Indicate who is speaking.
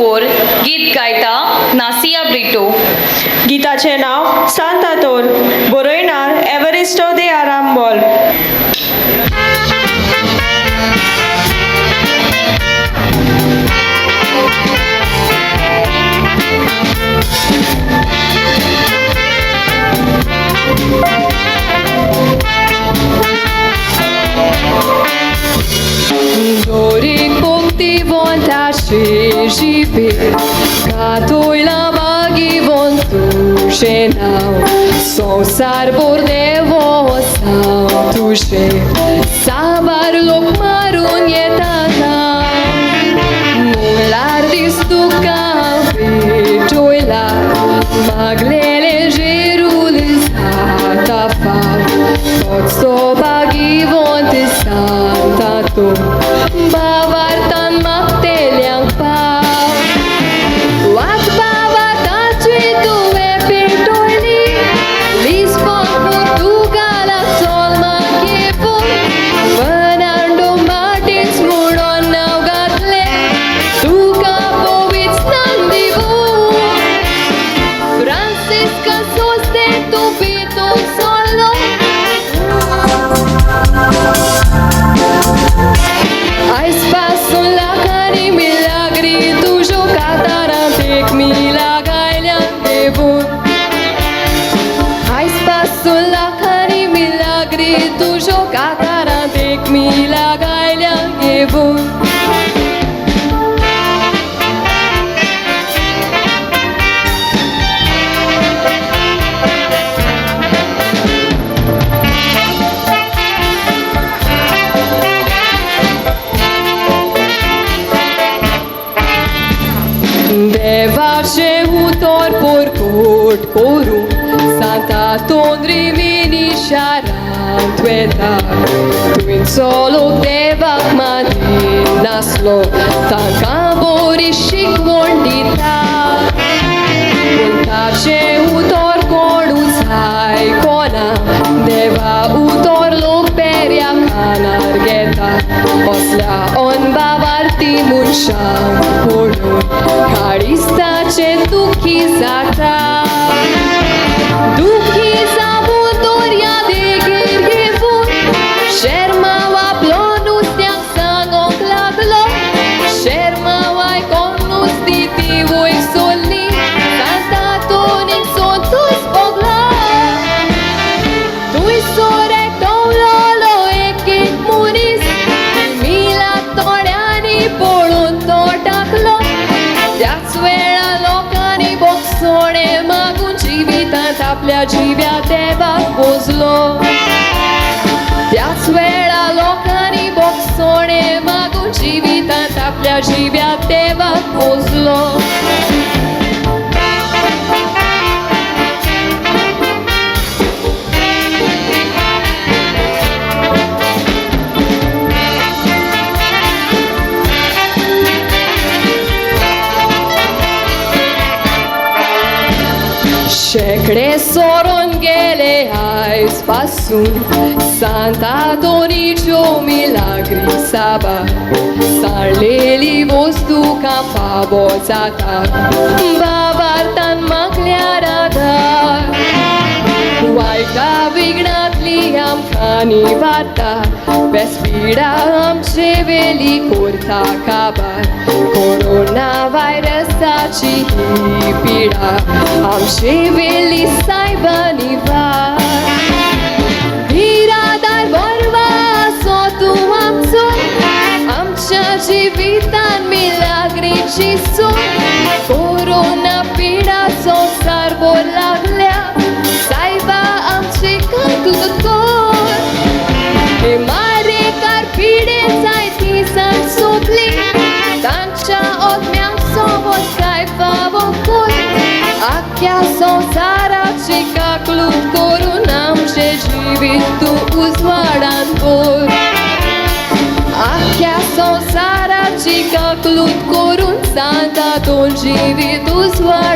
Speaker 1: ओर गीत गायता नासिया ब्रिटो.
Speaker 2: गिताचें नांव सांता तोर. बरयणार एवरिस्टो दे Arambol.
Speaker 3: Doric ponti vontaše živi, katoj lavagi von tuše nau, sonsar bordevo sam tuše, sabar lok marun je tata, mular distuka vičojla, maglele žiruli zata fav, od sobagi von te santa tu. Bavartan magtelyang paw. Wag bavartan tu e pintoli. Lisbon, Portugal at sol magkipo. Fernando Martins mudon naugatle. Tuka Povits nandivo. Francisca soste tu pito solo. Ai spasso la cani milagri tu giocatarantec milagailha devur. Ai spasso la cani milagri tu giocatarantec milagailha devur. Devace utor por cort coru, Santa Tondri vini sharantueta. Tu in solo devac madrin naslo, tanca borishik vondita. Untace utor corus haikona, deva utor loperia canargeta. Osla on bavarti munsham polo, Carista ce duchi zata. Duchi zabutoria de gergevun, Sherma wa plonus neam sangok laglo, Sherma wa iconus diti voi soli, Santa tonin sotus pogla. Tui sore lolo ekik munis, Mila toreani polun totaklo. त्याच वेळा लोकांनी बोक्सोणे मागून जिवितांत आपल्या जिव्या देवाक पोजलो. त्याच वेळा लोकांनी बोक्सोणे मागून जिवितांत आपल्या जिव्या देवाक पोजलो. शेकडे सोडून गेले आयज पासून सांता दोनीच्यो मिलाग्री साबा साळलेली वस्तू कापाबो जाता बाबार्तान मागल्यार आधार वायटा विघ्नांतली आमकां निवारता बेस्पिडा आमचे वेली कोरता काबार कोरोना व्हायरसाची ही पिडा आमचे वेली सायबा निवार बिरादार बरवा असो तूं आमचो आमच्या जिवितान मिलाग्रीची सोय कोरोना पिडा संवसार बोर लागल्या सायबा आमचे काकूत कोर हे मारेकार पिडे जायती सांग सोंपली तांच्या ओतम्यांक सोबत काय फावो कोर आख्या संवसाराची काकलूत करून आमचे जिवीत तूं उजवाडान कोर आख्या संवसाराची काकलूत करून सांता तूं जिवीत उजवाड